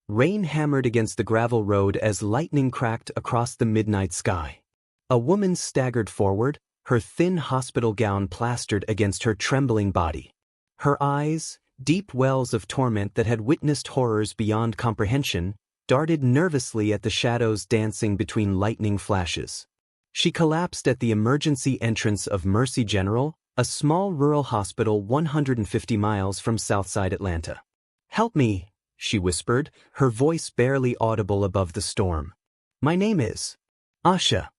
Rain hammered against the gravel road as lightning cracked across the midnight sky. A woman staggered forward, her thin hospital gown plastered against her trembling body. Her eyes, deep wells of torment that had witnessed horrors beyond comprehension, darted nervously at the shadows dancing between lightning flashes. She collapsed at the emergency entrance of Mercy General, a small rural hospital 150 miles from Southside Atlanta. "Help me," she whispered, her voice barely audible above the storm. "My name is Aisha."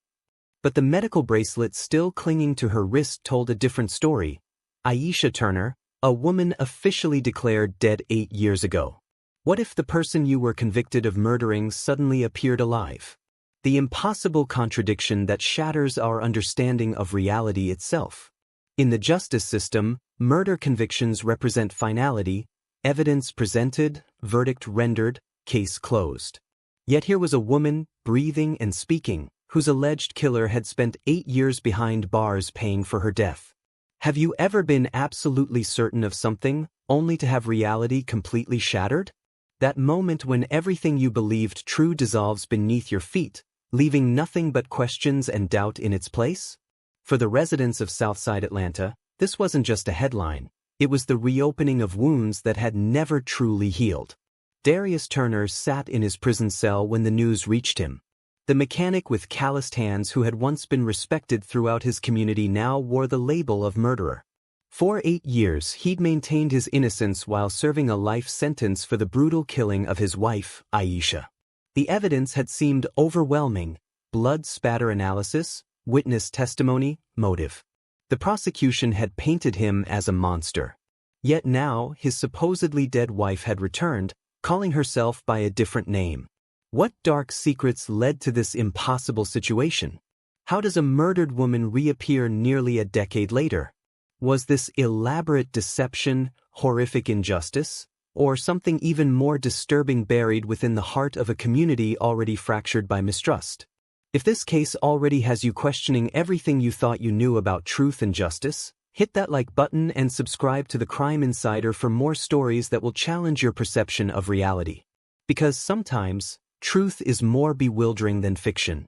But the medical bracelet still clinging to her wrist told a different story. Aisha Turner, a woman officially declared dead 8 years ago. What if the person you were convicted of murdering suddenly appeared alive? The impossible contradiction that shatters our understanding of reality itself. In the justice system, murder convictions represent finality, evidence presented, verdict rendered, case closed. Yet here was a woman, breathing and speaking, whose alleged killer had spent 8 years behind bars paying for her death. Have you ever been absolutely certain of something, only to have reality completely shattered? That moment when everything you believed true dissolves beneath your feet, leaving nothing but questions and doubt in its place? For the residents of Southside Atlanta, this wasn't just a headline. It was the reopening of wounds that had never truly healed. Darius Turner sat in his prison cell when the news reached him. The mechanic with calloused hands who had once been respected throughout his community now wore the label of murderer. For 8 years he'd maintained his innocence while serving a life sentence for the brutal killing of his wife, Aisha. The evidence had seemed overwhelming: blood spatter analysis, witness testimony, motive. The prosecution had painted him as a monster. Yet now his supposedly dead wife had returned, calling herself by a different name. What dark secrets led to this impossible situation? How does a murdered woman reappear nearly a decade later? Was this elaborate deception, horrific injustice, or something even more disturbing buried within the heart of a community already fractured by mistrust? If this case already has you questioning everything you thought you knew about truth and justice, hit that like button and subscribe to the Crime Insider for more stories that will challenge your perception of reality. Because sometimes, truth is more bewildering than fiction.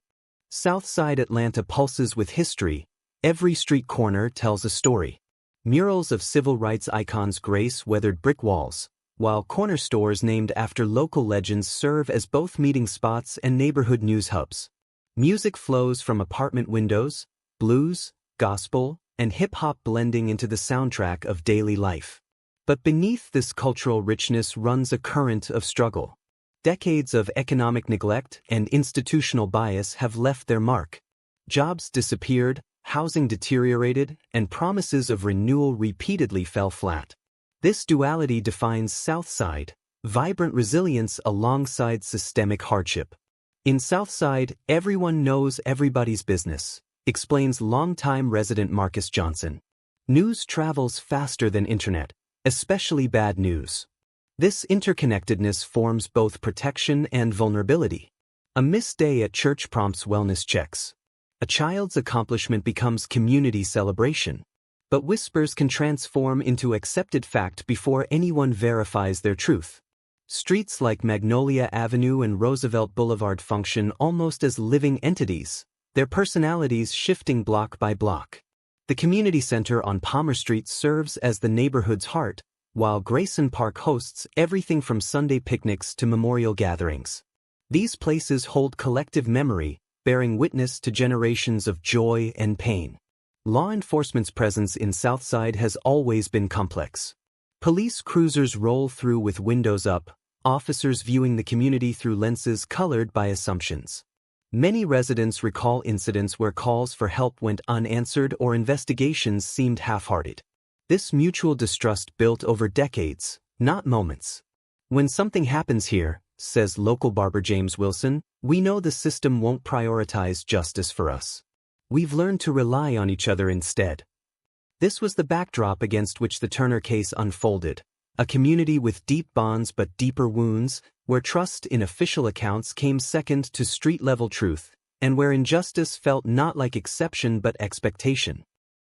Southside Atlanta pulses with history. Every street corner tells a story. Murals of civil rights icons grace weathered brick walls, while corner stores named after local legends serve as both meeting spots and neighborhood news hubs. Music flows from apartment windows, blues, gospel, and hip-hop blending into the soundtrack of daily life. But beneath this cultural richness runs a current of struggle. Decades of economic neglect and institutional bias have left their mark. Jobs disappeared, housing deteriorated, and promises of renewal repeatedly fell flat. This duality defines Southside, vibrant resilience alongside systemic hardship. In Southside, everyone knows everybody's business, explains longtime resident Marcus Johnson. News travels faster than internet, especially bad news. This interconnectedness forms both protection and vulnerability. A missed day at church prompts wellness checks. A child's accomplishment becomes community celebration. But whispers can transform into accepted fact before anyone verifies their truth. Streets like Magnolia Avenue and Roosevelt Boulevard function almost as living entities, their personalities shifting block by block. The community center on Palmer Street serves as the neighborhood's heart, while Grayson Park hosts everything from Sunday picnics to memorial gatherings. These places hold collective memory, bearing witness to generations of joy and pain. Law enforcement's presence in Southside has always been complex. Police cruisers roll through with windows up, officers viewing the community through lenses colored by assumptions. Many residents recall incidents where calls for help went unanswered or investigations seemed half-hearted. This mutual distrust built over decades, not moments. "When something happens here," says local barber James Wilson, "we know the system won't prioritize justice for us. We've learned to rely on each other instead." This was the backdrop against which the Turner case unfolded. A community with deep bonds but deeper wounds, where trust in official accounts came second to street-level truth, and where injustice felt not like exception but expectation.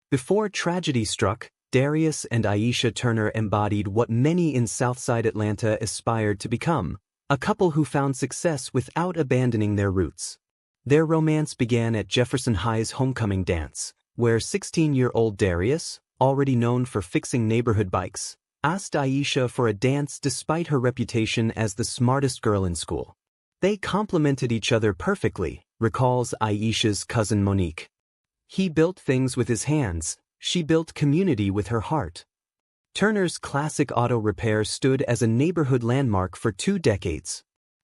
Before tragedy struck, Darius and Aisha Turner embodied what many in Southside Atlanta aspired to become: a couple who found success without abandoning their roots. Their romance began at Jefferson High's homecoming dance, where 16-year-old Darius, already known for fixing neighborhood bikes, asked Aisha for a dance despite her reputation as the smartest girl in school. They complemented each other perfectly, recalls Aisha's cousin Monique. He built things with his hands, she built community with her heart. Turner's classic auto repair stood as a neighborhood landmark for 2 decades.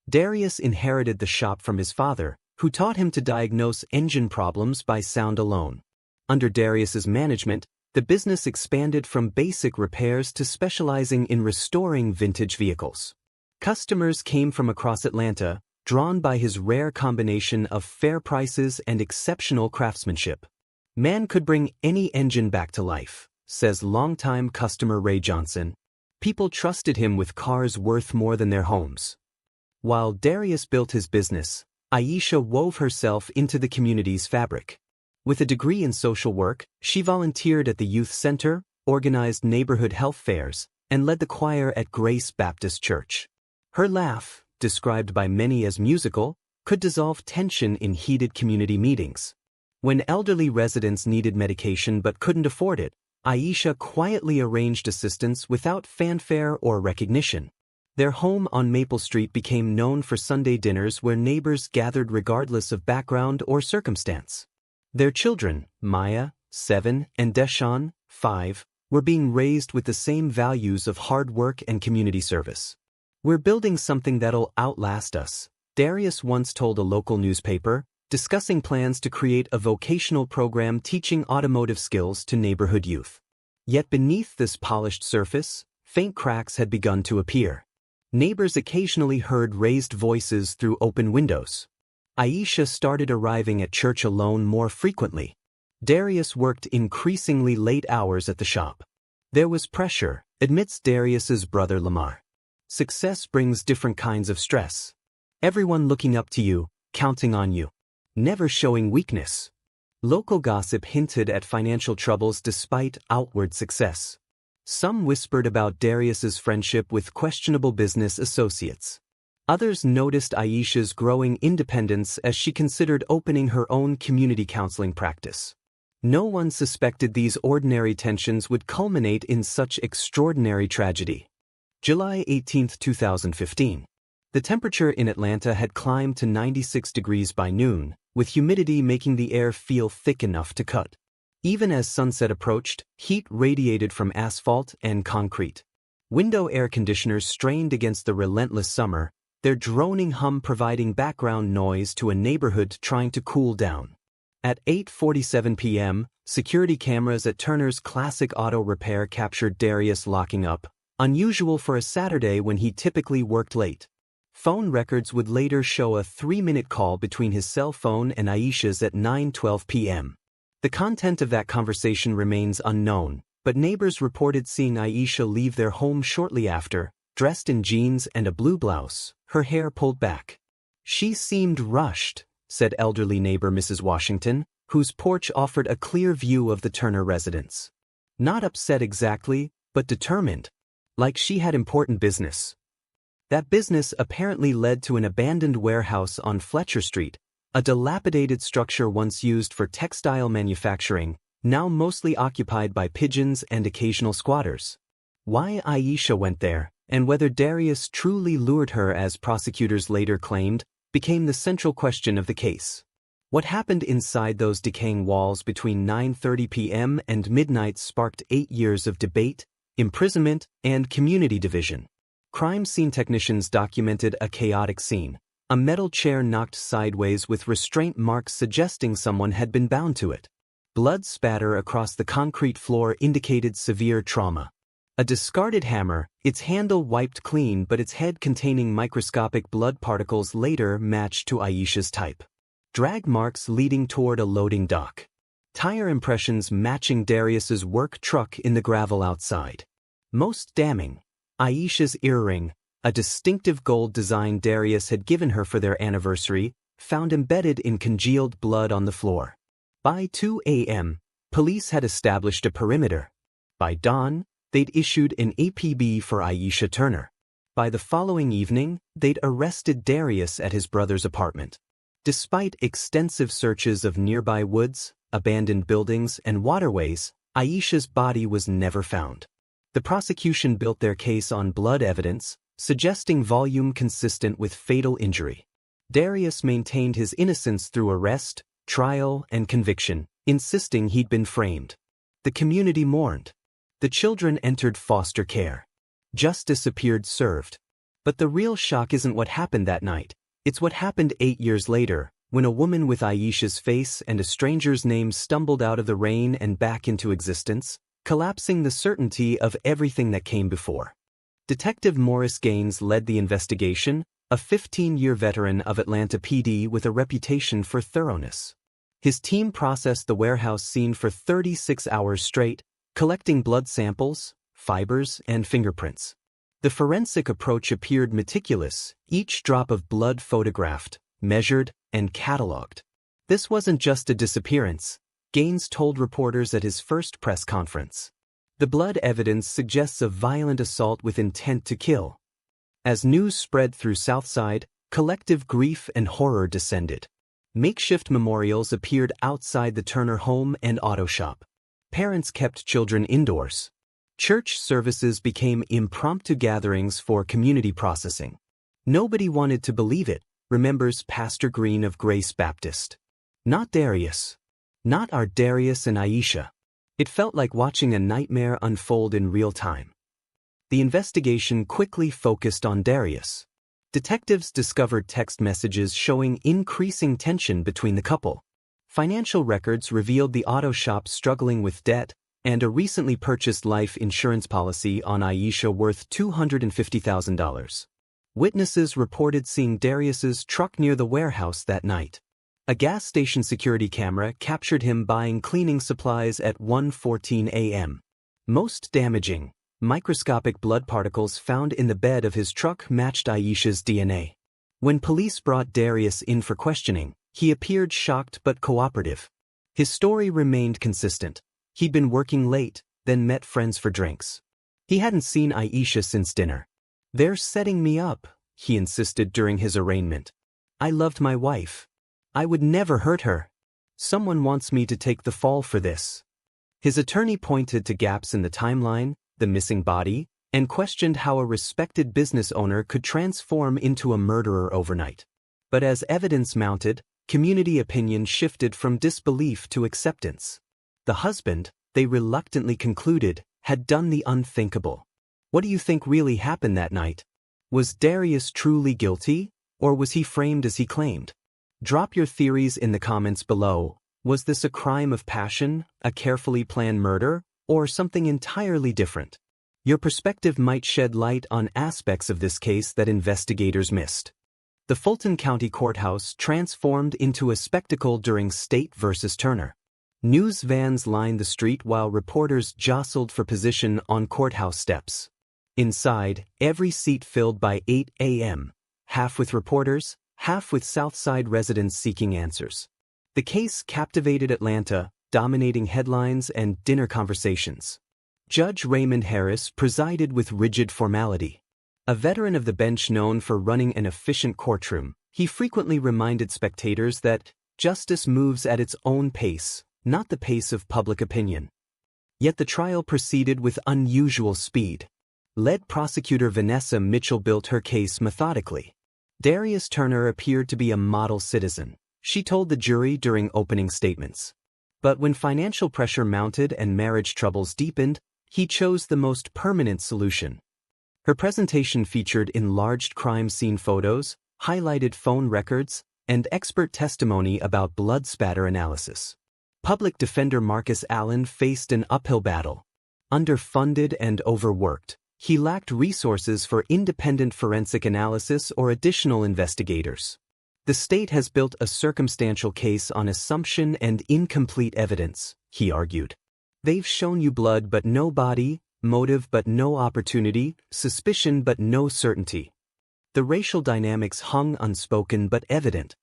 Darius inherited the shop from his father, who taught him to diagnose engine problems by sound alone. Under Darius's management, the business expanded from basic repairs to specializing in restoring vintage vehicles. Customers came from across Atlanta, drawn by his rare combination of fair prices and exceptional craftsmanship. Man could bring any engine back to life, says longtime customer Ray Johnson. People trusted him with cars worth more than their homes. While Darius built his business, Aisha wove herself into the community's fabric. With a degree in social work, she volunteered at the youth center, organized neighborhood health fairs, and led the choir at Grace Baptist Church. Her laugh, described by many as musical, could dissolve tension in heated community meetings. When elderly residents needed medication but couldn't afford it, Aisha quietly arranged assistance without fanfare or recognition. Their home on Maple Street became known for Sunday dinners where neighbors gathered regardless of background or circumstance. Their children, Maya, 7, and Deshawn, 5, were being raised with the same values of hard work and community service. "We're building something that'll outlast us," Darius once told a local newspaper, discussing plans to create a vocational program teaching automotive skills to neighborhood youth. Yet beneath this polished surface, faint cracks had begun to appear. Neighbors occasionally heard raised voices through open windows. Aisha started arriving at church alone more frequently. Darius worked increasingly late hours at the shop. There was pressure, admits Darius's brother Lamar. Success brings different kinds of stress. Everyone looking up to you, counting on you. Never showing weakness. Local gossip hinted at financial troubles despite outward success. Some whispered about Darius's friendship with questionable business associates. Others noticed Aisha's growing independence as she considered opening her own community counseling practice. No one suspected these ordinary tensions would culminate in such extraordinary tragedy. July 18, 2015. The temperature in Atlanta had climbed to 96 degrees by noon, with humidity making the air feel thick enough to cut. Even as sunset approached, heat radiated from asphalt and concrete. Window air conditioners strained against the relentless summer, their droning hum providing background noise to a neighborhood trying to cool down. At 8:47 p.m., security cameras at Turner's classic auto repair captured Darius locking up, unusual for a Saturday when he typically worked late. Phone records would later show a 3-minute call between his cell phone and Aisha's at 9:12 p.m. The content of that conversation remains unknown, but neighbors reported seeing Aisha leave their home shortly after, dressed in jeans and a blue blouse, her hair pulled back. "She seemed rushed," said elderly neighbor Mrs. Washington, whose porch offered a clear view of the Turner residence. "Not upset exactly, but determined. Like she had important business." That business apparently led to an abandoned warehouse on Fletcher Street, a dilapidated structure once used for textile manufacturing, now mostly occupied by pigeons and occasional squatters. Why Aisha went there, and whether Darius truly lured her as prosecutors later claimed, became the central question of the case. What happened inside those decaying walls between 9:30 p.m. and midnight sparked 8 years of debate, imprisonment, and community division. Crime scene technicians documented a chaotic scene, a metal chair knocked sideways with restraint marks suggesting someone had been bound to it. Blood spatter across the concrete floor indicated severe trauma. A discarded hammer, its handle wiped clean but its head containing microscopic blood particles later matched to Aisha's type. Drag marks leading toward a loading dock. Tire impressions matching Darius's work truck in the gravel outside. Most damning, Aisha's earring, a distinctive gold design Darius had given her for their anniversary, found embedded in congealed blood on the floor. By 2 a.m., police had established a perimeter. By dawn, they'd issued an APB for Aisha Turner. By the following evening, they'd arrested Darius at his brother's apartment. Despite extensive searches of nearby woods, abandoned buildings, and waterways, Aisha's body was never found. The prosecution built their case on blood evidence, suggesting volume consistent with fatal injury. Darius maintained his innocence through arrest, trial, and conviction, insisting he'd been framed. The community mourned. The children entered foster care. Justice appeared served. But the real shock isn't what happened that night. It's what happened 8 years later, when a woman with Aisha's face and a stranger's name stumbled out of the rain and back into existence, collapsing the certainty of everything that came before. Detective Morris Gaines led the investigation, a 15-year veteran of Atlanta PD with a reputation for thoroughness. His team processed the warehouse scene for 36 hours straight, collecting blood samples, fibers, and fingerprints. The forensic approach appeared meticulous, each drop of blood photographed, measured, and cataloged. This wasn't just a disappearance, Gaines told reporters at his first press conference. The blood evidence suggests a violent assault with intent to kill. As news spread through Southside, collective grief and horror descended. Makeshift memorials appeared outside the Turner home and auto shop. Parents kept children indoors. Church services became impromptu gatherings for community processing. Nobody wanted to believe it, remembers Pastor Green of Grace Baptist. Not Darius. Not our Darius and Aisha. It felt like watching a nightmare unfold in real time. The investigation quickly focused on Darius. Detectives discovered text messages showing increasing tension between the couple. Financial records revealed the auto shop struggling with debt, and a recently purchased life insurance policy on Aisha worth $250,000. Witnesses reported seeing Darius's truck near the warehouse that night. A gas station security camera captured him buying cleaning supplies at 1:14 a.m. Most damaging, microscopic blood particles found in the bed of his truck matched Aisha's DNA. When police brought Darius in for questioning, he appeared shocked but cooperative. His story remained consistent. He'd been working late, then met friends for drinks. He hadn't seen Aisha since dinner. "They're setting me up," he insisted during his arraignment. "I loved my wife. I would never hurt her. Someone wants me to take the fall for this." His attorney pointed to gaps in the timeline, the missing body, and questioned how a respected business owner could transform into a murderer overnight. But as evidence mounted, community opinion shifted from disbelief to acceptance. The husband, they reluctantly concluded, had done the unthinkable. What do you think really happened that night? Was Darius truly guilty, or was he framed as he claimed? Drop your theories in the comments below. Was this a crime of passion, a carefully planned murder, or something entirely different? Your perspective might shed light on aspects of this case that investigators missed. The Fulton County Courthouse transformed into a spectacle during State versus Turner. News vans lined the street while reporters jostled for position on courthouse steps. Inside, every seat filled by 8 a.m., half with reporters, half with Southside residents seeking answers. The case captivated Atlanta, dominating headlines and dinner conversations. Judge Raymond Harris presided with rigid formality. A veteran of the bench known for running an efficient courtroom, he frequently reminded spectators that justice moves at its own pace, not the pace of public opinion. Yet the trial proceeded with unusual speed. Lead prosecutor Vanessa Mitchell built her case methodically. Darius Turner appeared to be a model citizen, she told the jury during opening statements. But when financial pressure mounted and marriage troubles deepened, he chose the most permanent solution. Her presentation featured enlarged crime scene photos, highlighted phone records, and expert testimony about blood spatter analysis. Public defender Marcus Allen faced an uphill battle. Underfunded and overworked, he lacked resources for independent forensic analysis or additional investigators. The state has built a circumstantial case on assumption and incomplete evidence, he argued. They've shown you blood but no body, motive but no opportunity, suspicion but no certainty. The racial dynamics hung unspoken but evident.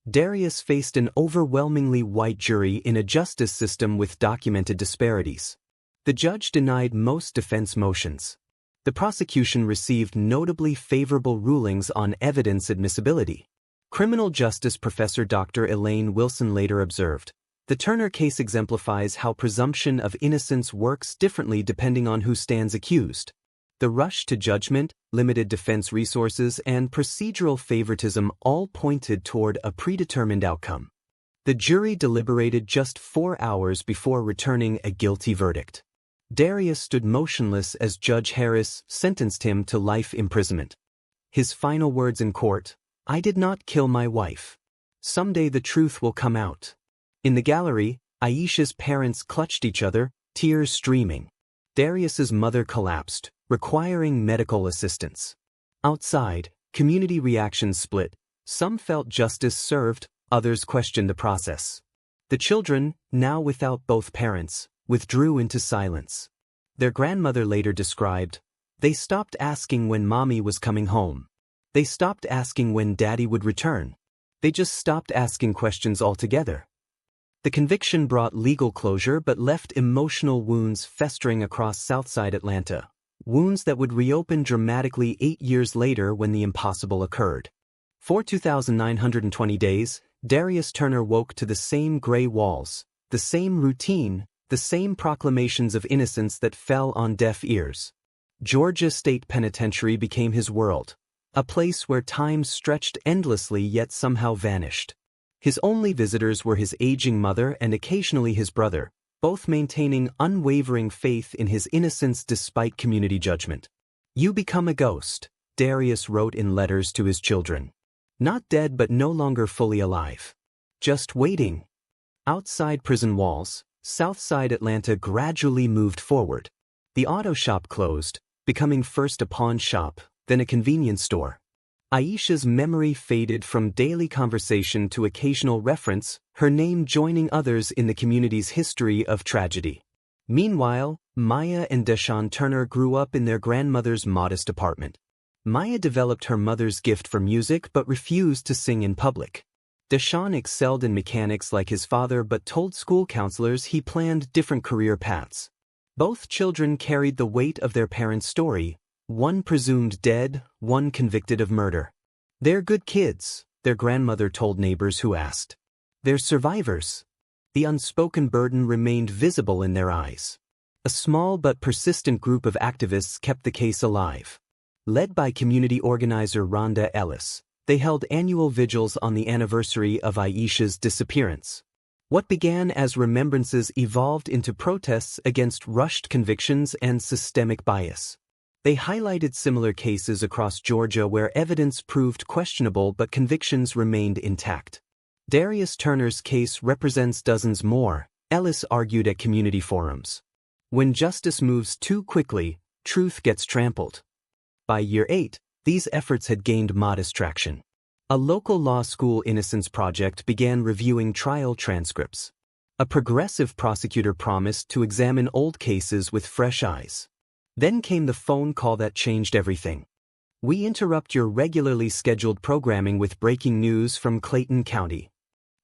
Darius faced an overwhelmingly white jury in a justice system with documented disparities. The judge denied most defense motions. The prosecution received notably favorable rulings on evidence admissibility. Criminal justice professor Dr. Elaine Wilson later observed, "The Turner case exemplifies how presumption of innocence works differently depending on who stands accused. The rush to judgment, limited defense resources, and procedural favoritism all pointed toward a predetermined outcome." The jury deliberated just 4 hours before returning a guilty verdict. Darius stood motionless as Judge Harris sentenced him to life imprisonment. His final words in court, "I did not kill my wife. Someday the truth will come out." In the gallery, Aisha's parents clutched each other, tears streaming. Darius's mother collapsed, requiring medical assistance. Outside, community reactions split. Some felt justice served, others questioned the process. The children, now without both parents, withdrew into silence. Their grandmother later described, "They stopped asking when mommy was coming home. They stopped asking when daddy would return. They just stopped asking questions altogether." The conviction brought legal closure but left emotional wounds festering across Southside Atlanta, wounds that would reopen dramatically 8 years later when the impossible occurred. For 2,920 days, Darius Turner woke to the same gray walls, the same routine, the same proclamations of innocence that fell on deaf ears. Georgia State Penitentiary became his world, a place where time stretched endlessly yet somehow vanished. His only visitors were his aging mother and occasionally his brother, both maintaining unwavering faith in his innocence despite community judgment. "You become a ghost," Darius wrote in letters to his children. "Not dead but no longer fully alive. Just waiting." Outside prison walls, Southside Atlanta gradually moved forward. The auto shop closed, becoming first a pawn shop, then a convenience store. Aisha's memory faded from daily conversation to occasional reference, her name joining others in the community's history of tragedy. Meanwhile, Maya and Deshaun Turner grew up in their grandmother's modest apartment. Maya developed her mother's gift for music but refused to sing in public. Deshaun excelled in mechanics like his father but told school counselors he planned different career paths. Both children carried the weight of their parents' story, one presumed dead, one convicted of murder. "They're good kids," their grandmother told neighbors who asked. "They're survivors." The unspoken burden remained visible in their eyes. A small but persistent group of activists kept the case alive. Led by community organizer Rhonda Ellis, they held annual vigils on the anniversary of Aisha's disappearance. What began as remembrances evolved into protests against rushed convictions and systemic bias. They highlighted similar cases across Georgia where evidence proved questionable but convictions remained intact. Darius Turner's case represents dozens more, Ellis argued at community forums. When justice moves too quickly, truth gets trampled. By year 8, these efforts had gained modest traction. A local law school innocence project began reviewing trial transcripts. A progressive prosecutor promised to examine old cases with fresh eyes. Then came the phone call that changed everything. "We interrupt your regularly scheduled programming with breaking news from Clayton County."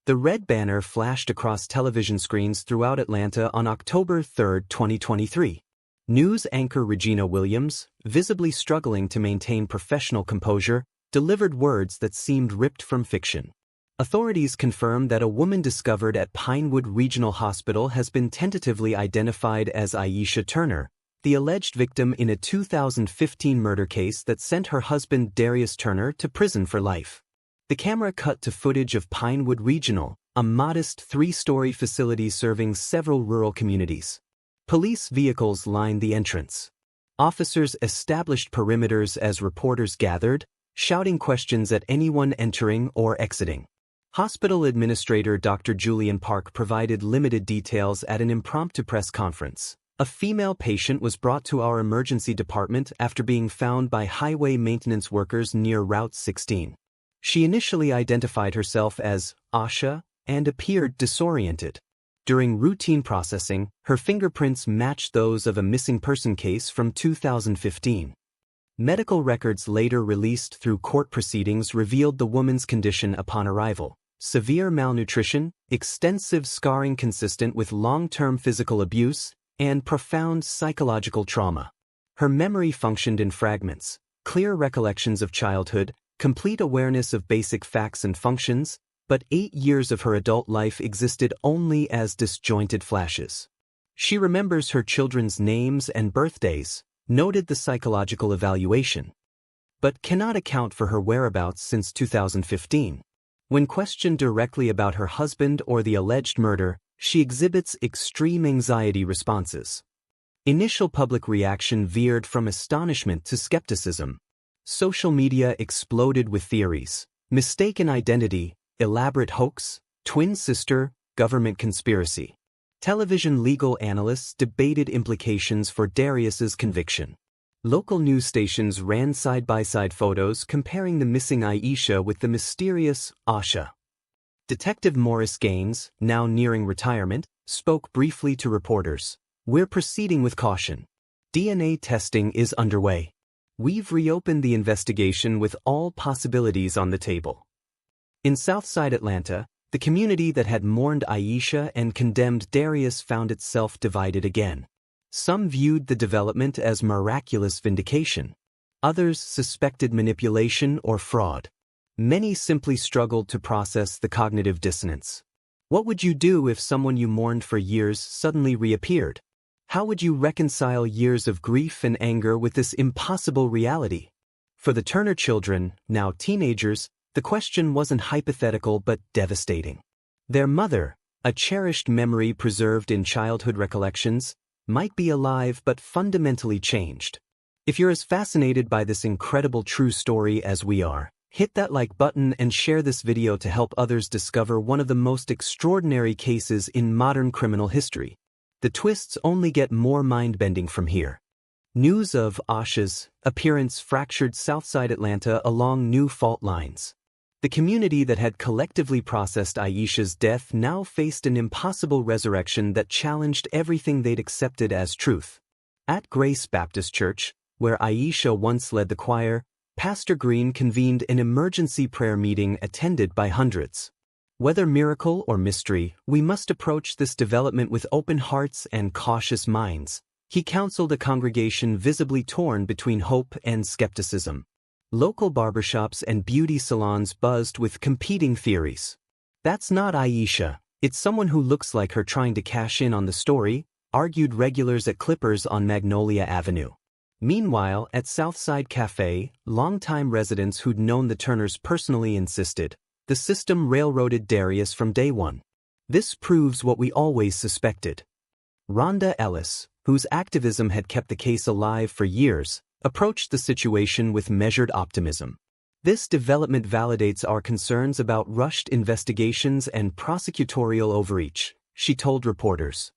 The red banner flashed across television screens throughout Atlanta on October 3, 2023. News anchor Regina Williams, visibly struggling to maintain professional composure, delivered words that seemed ripped from fiction. Authorities confirmed that a woman discovered at Pinewood Regional Hospital has been tentatively identified as Aisha Turner, the alleged victim in a 2015 murder case that sent her husband Darius Turner to prison for life. The camera cut to footage of Pinewood Regional, a modest 3-story facility serving several rural communities. Police vehicles lined the entrance. Officers established perimeters as reporters gathered, shouting questions at anyone entering or exiting. Hospital Administrator Dr. Julian Park provided limited details at an impromptu press conference. "A female patient was brought to our emergency department after being found by highway maintenance workers near Route 16. She initially identified herself as Aisha and appeared disoriented. During routine processing, her fingerprints matched those of a missing person case from 2015. Medical records later released through court proceedings revealed the woman's condition upon arrival: severe malnutrition, extensive scarring consistent with long-term physical abuse, and profound psychological trauma. Her memory functioned in fragments, clear recollections of childhood, complete awareness of basic facts and functions, but 8 years of her adult life existed only as disjointed flashes. She remembers her children's names and birthdays, noted the psychological evaluation, but cannot account for her whereabouts since 2015. When questioned directly about her husband or the alleged murder, she exhibits extreme anxiety responses. Initial public reaction veered from astonishment to skepticism. Social media exploded with theories: mistaken identity, elaborate hoax, twin sister, government conspiracy. Television legal analysts debated implications for Darius's conviction. Local news stations ran side-by-side photos comparing the missing Aisha with the mysterious Aisha. Detective Maurice Gaines, now nearing retirement, spoke briefly to reporters. "We're proceeding with caution. DNA testing is underway. We've reopened the investigation with all possibilities on the table." In Southside Atlanta, the community that had mourned Aisha and condemned Darius found itself divided again. Some viewed the development as miraculous vindication. Others suspected manipulation or fraud. Many simply struggled to process the cognitive dissonance. What would you do if someone you mourned for years suddenly reappeared? How would you reconcile years of grief and anger with this impossible reality? For the Turner children, now teenagers, the question wasn't hypothetical but devastating. Their mother, a cherished memory preserved in childhood recollections, might be alive but fundamentally changed. If you're as fascinated by this incredible true story as we are, hit that like button and share this video to help others discover one of the most extraordinary cases in modern criminal history. The twists only get more mind-bending from here. News of Aisha's appearance fractured Southside Atlanta along new fault lines. The community that had collectively processed Aisha's death now faced an impossible resurrection that challenged everything they'd accepted as truth. At Grace Baptist Church, where Aisha once led the choir, Pastor Green convened an emergency prayer meeting attended by hundreds. Whether miracle or mystery, we must approach this development with open hearts and cautious minds. He counseled a congregation visibly torn between hope and skepticism. Local barbershops and beauty salons buzzed with competing theories. "That's not Aisha, it's someone who looks like her trying to cash in on the story," argued regulars at Clippers on Magnolia Avenue. Meanwhile, at Southside Cafe, longtime residents who'd known the Turners personally insisted the system railroaded Darius from day one. This proves what we always suspected. Rhonda Ellis, whose activism had kept the case alive for years, approached the situation with measured optimism. "This development validates our concerns about rushed investigations and prosecutorial overreach," she told reporters.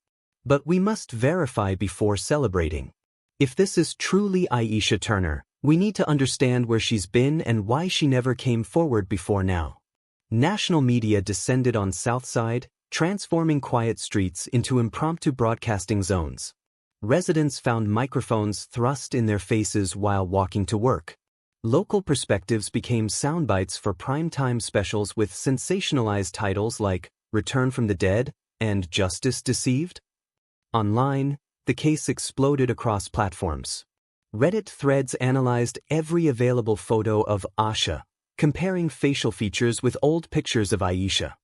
"But we must verify before celebrating. If this is truly Aisha Turner, we need to understand where she's been and why she never came forward before now." National media descended on Southside, transforming quiet streets into impromptu broadcasting zones. Residents found microphones thrust in their faces while walking to work. Local perspectives became soundbites for primetime specials with sensationalized titles like "Return from the Dead" and "Justice Deceived." Online, the case exploded across platforms. Reddit threads analyzed every available photo of Aisha, comparing facial features with old pictures of Aisha.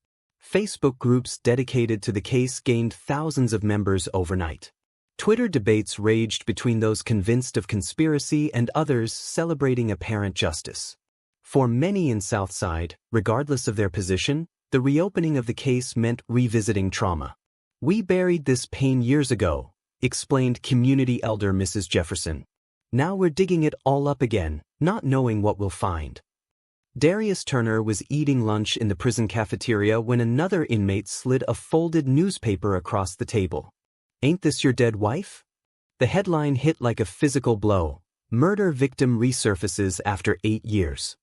Facebook groups dedicated to the case gained thousands of members overnight. Twitter debates raged between those convinced of conspiracy and others celebrating apparent justice. For many in Southside, regardless of their position, the reopening of the case meant revisiting trauma. "We buried this pain years ago," explained community elder Mrs. Jefferson. "Now we're digging it all up again, not knowing what we'll find." Darius Turner was eating lunch in the prison cafeteria when another inmate slid a folded newspaper across the table. "Ain't this your dead wife?" The headline hit like a physical blow. Murder victim resurfaces after 8 years.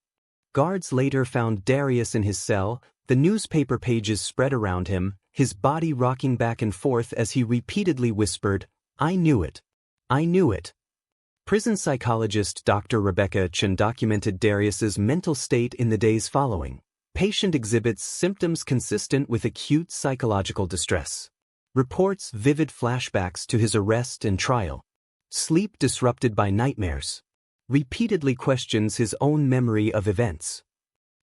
Guards later found Darius in his cell, the newspaper pages spread around him, his body rocking back and forth as he repeatedly whispered, "I knew it. I knew it." Prison psychologist Dr. Rebecca Chen documented Darius's mental state in the days following. Patient exhibits symptoms consistent with acute psychological distress. Reports vivid flashbacks to his arrest and trial. sleep disrupted by nightmares, repeatedly questions his own memory of events.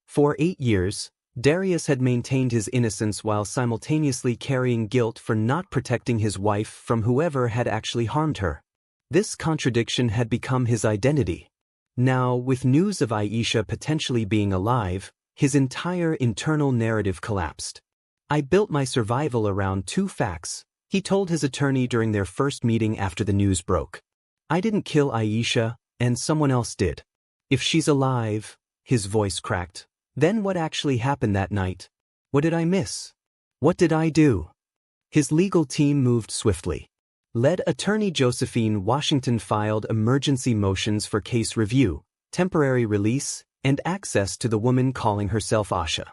For 8 years, Darius had maintained his innocence while simultaneously carrying guilt for not protecting his wife from whoever had actually harmed her. This contradiction had become his identity. Now, with news of Aisha potentially being alive, his entire internal narrative collapsed. "I built my survival around 2 facts," he told his attorney during their first meeting after the news broke. "I didn't kill Aisha, and someone else did. If she's alive," his voice cracked, "then what actually happened that night? What did I miss? What did I do?" His legal team moved swiftly. Lead attorney Josephine Washington filed emergency motions for case review, temporary release, and access to the woman calling herself Aisha.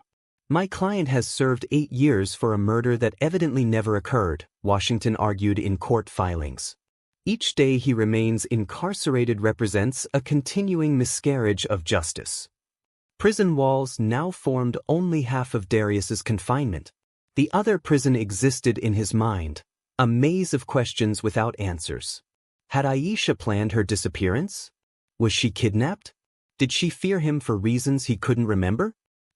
"My client has served 8 years for a murder that evidently never occurred," Washington argued in court filings. "Each day he remains incarcerated represents a continuing miscarriage of justice." Prison walls now formed only half of Darius's confinement. The other prison existed in his mind, a maze of questions without answers. Had Aisha planned her disappearance? Was she kidnapped? Did she fear him for reasons he couldn't remember?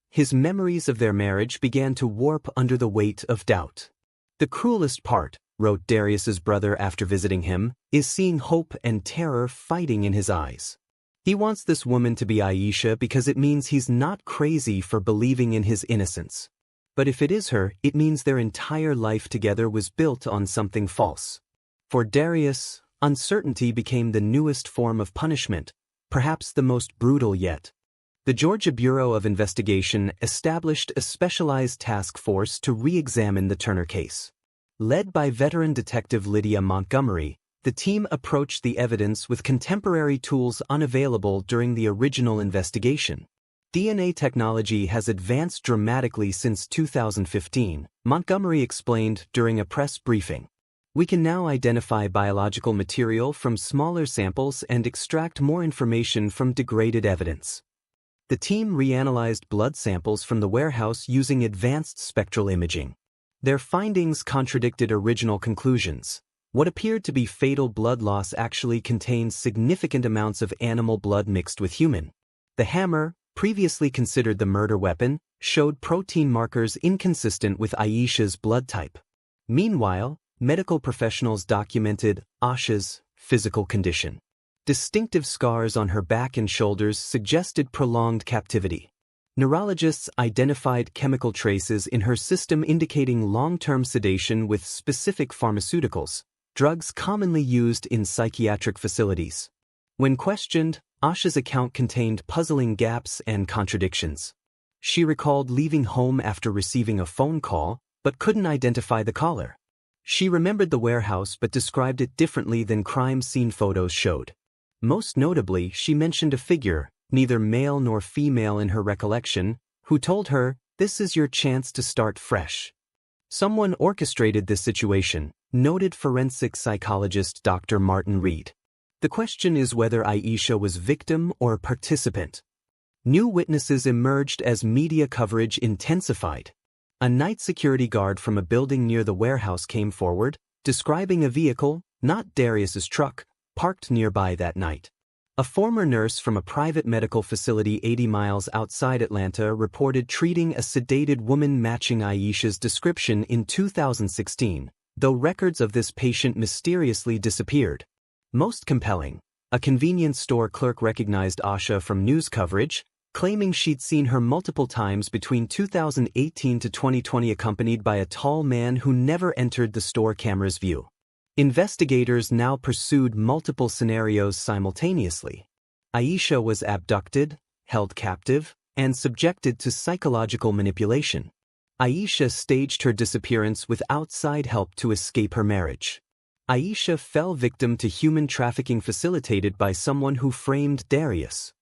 His memories of their marriage began to warp under the weight of doubt. "The cruelest part," wrote Darius's brother after visiting him, "is seeing hope and terror fighting in his eyes. He wants this woman to be Aisha because it means he's not crazy for believing in his innocence. But if it is her, it means their entire life together was built on something false." For Darius, uncertainty became the newest form of punishment, perhaps the most brutal yet. The Georgia Bureau of Investigation established a specialized task force to re-examine the Turner case. Led by veteran detective Lydia Montgomery, the team approached the evidence with contemporary tools unavailable during the original investigation. "DNA technology has advanced dramatically since 2015, Montgomery explained during a press briefing. "We can now identify biological material from smaller samples and extract more information from degraded evidence." The team reanalyzed blood samples from the warehouse using advanced spectral imaging. Their findings contradicted original conclusions. What appeared to be fatal blood loss actually contained significant amounts of animal blood mixed with human. The hammer, previously considered the murder weapon, showed protein markers inconsistent with Aisha's blood type. Meanwhile, medical professionals documented Aisha's physical condition. Distinctive scars on her back and shoulders suggested prolonged captivity. Neurologists identified chemical traces in her system indicating long-term sedation with specific pharmaceuticals, drugs commonly used in psychiatric facilities. When questioned, Aisha's account contained puzzling gaps and contradictions. She recalled leaving home after receiving a phone call, but couldn't identify the caller. She remembered the warehouse but described it differently than crime scene photos showed. Most notably, she mentioned a figure, neither male nor female in her recollection, who told her, "This is your chance to start fresh." Someone orchestrated this situation, noted forensic psychologist Dr. Martin Reed. The question is whether Aisha was victim or participant. New witnesses emerged as media coverage intensified. A night security guard from a building near the warehouse came forward, describing a vehicle, not Darius's truck, parked nearby that night. A former nurse from a private medical facility 80 miles outside Atlanta reported treating a sedated woman matching Aisha's description in 2016, though records of this patient mysteriously disappeared. Most compelling, a convenience store clerk recognized Aisha from news coverage, claiming she'd seen her multiple times between 2018 to 2020 accompanied by a tall man who never entered the store camera's view. Investigators now pursued multiple scenarios simultaneously. Aisha was abducted, held captive, and subjected to psychological manipulation. Aisha staged her disappearance with outside help to escape her marriage. Aisha fell victim to human trafficking facilitated by someone who framed Darius.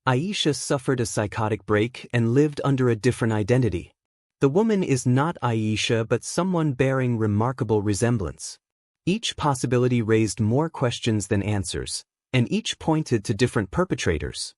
Aisha suffered a psychotic break and lived under a different identity. The woman is not Aisha but someone bearing remarkable resemblance. Each possibility raised more questions than answers, and each pointed to different perpetrators.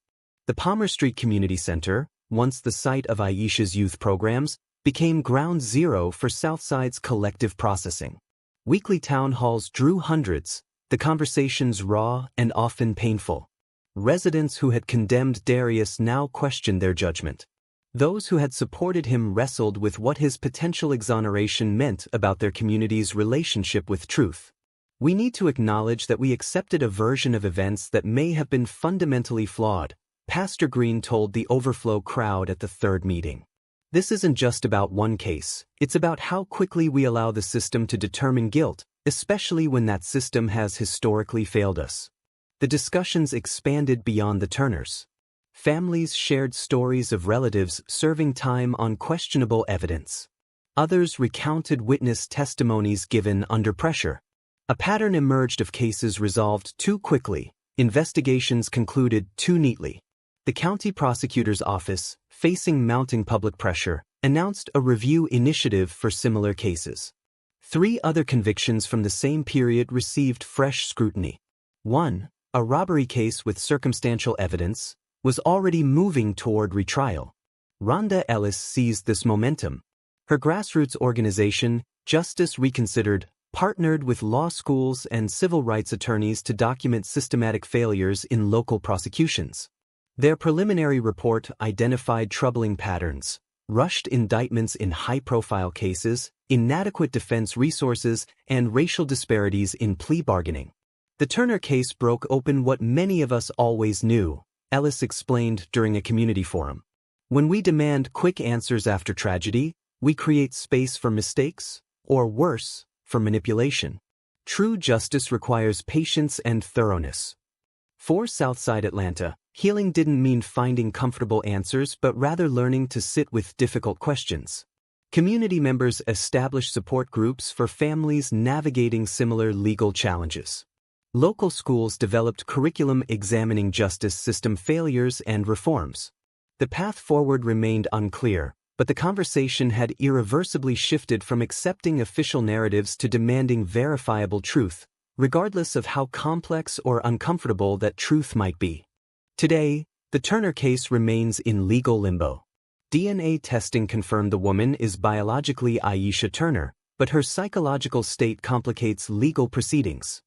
The Palmer Street Community Center, once the site of Aisha's youth programs, became ground zero for Southside's collective processing. Weekly town halls drew hundreds, the conversations raw and often painful. Residents who had condemned Darius now questioned their judgment. Those who had supported him wrestled with what his potential exoneration meant about their community's relationship with truth. We need to acknowledge that we accepted a version of events that may have been fundamentally flawed, Pastor Green told the overflow crowd at the third meeting. This isn't just about one case, it's about how quickly we allow the system to determine guilt, especially when that system has historically failed us. The discussions expanded beyond the Turners. Families shared stories of relatives serving time on questionable evidence. Others recounted witness testimonies given under pressure. A pattern emerged of cases resolved too quickly, investigations concluded too neatly. The county prosecutor's office, facing mounting public pressure, announced a review initiative for similar cases. 3 other convictions from the same period received fresh scrutiny. 1, a robbery case with circumstantial evidence, was already moving toward retrial. Rhonda Ellis seized this momentum. Her grassroots organization, Justice Reconsidered, partnered with law schools and civil rights attorneys to document systematic failures in local prosecutions. Their preliminary report identified troubling patterns: rushed indictments in high-profile cases, inadequate defense resources, and racial disparities in plea bargaining. The Turner case broke open what many of us always knew, Ellis explained during a community forum. When we demand quick answers after tragedy, we create space for mistakes, or worse, for manipulation. True justice requires patience and thoroughness. For Southside Atlanta, healing didn't mean finding comfortable answers but rather learning to sit with difficult questions. Community members established support groups for families navigating similar legal challenges. Local schools developed curriculum examining justice system failures and reforms. The path forward remained unclear, but the conversation had irreversibly shifted from accepting official narratives to demanding verifiable truth, regardless of how complex or uncomfortable that truth might be. Today, the Turner case remains in legal limbo. DNA testing confirmed the woman is biologically Aisha Turner, but her psychological state complicates legal proceedings.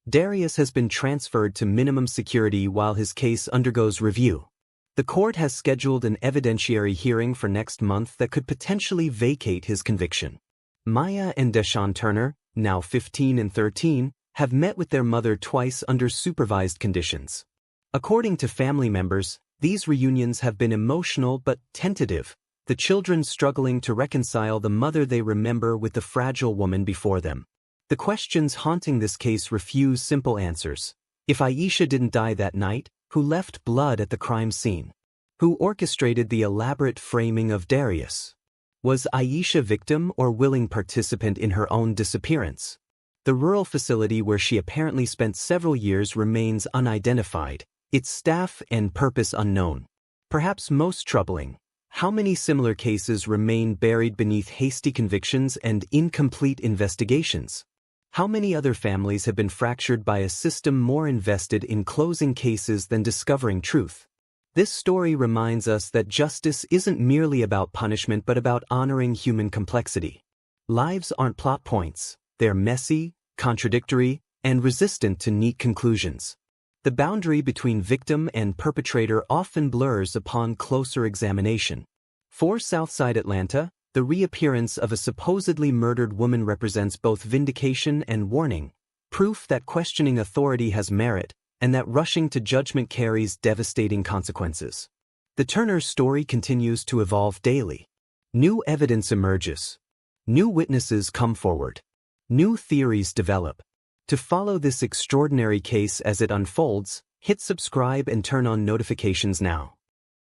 Darius has been transferred to minimum security while his case undergoes review. The court has scheduled an evidentiary hearing for next month that could potentially vacate his conviction. Maya and Deshaun Turner, now 15 and 13, have met with their mother twice under supervised conditions. According to family members, these reunions have been emotional but tentative, the children struggling to reconcile the mother they remember with the fragile woman before them. The questions haunting this case refuse simple answers. If Aisha didn't die that night, who left blood at the crime scene? Who orchestrated the elaborate framing of Darius? Was Aisha victim or willing participant in her own disappearance? The rural facility where she apparently spent several years remains unidentified, its staff and purpose unknown. Perhaps most troubling, how many similar cases remain buried beneath hasty convictions and incomplete investigations? How many other families have been fractured by a system more invested in closing cases than discovering truth? This story reminds us that justice isn't merely about punishment but about honoring human complexity. Lives aren't plot points, they're messy, contradictory, and resistant to neat conclusions. The boundary between victim and perpetrator often blurs upon closer examination. For Southside Atlanta, the reappearance of a supposedly murdered woman represents both vindication and warning, proof that questioning authority has merit, and that rushing to judgment carries devastating consequences. The Turner story continues to evolve daily. New evidence emerges. New witnesses come forward. New theories develop. To follow this extraordinary case as it unfolds, hit subscribe and turn on notifications now.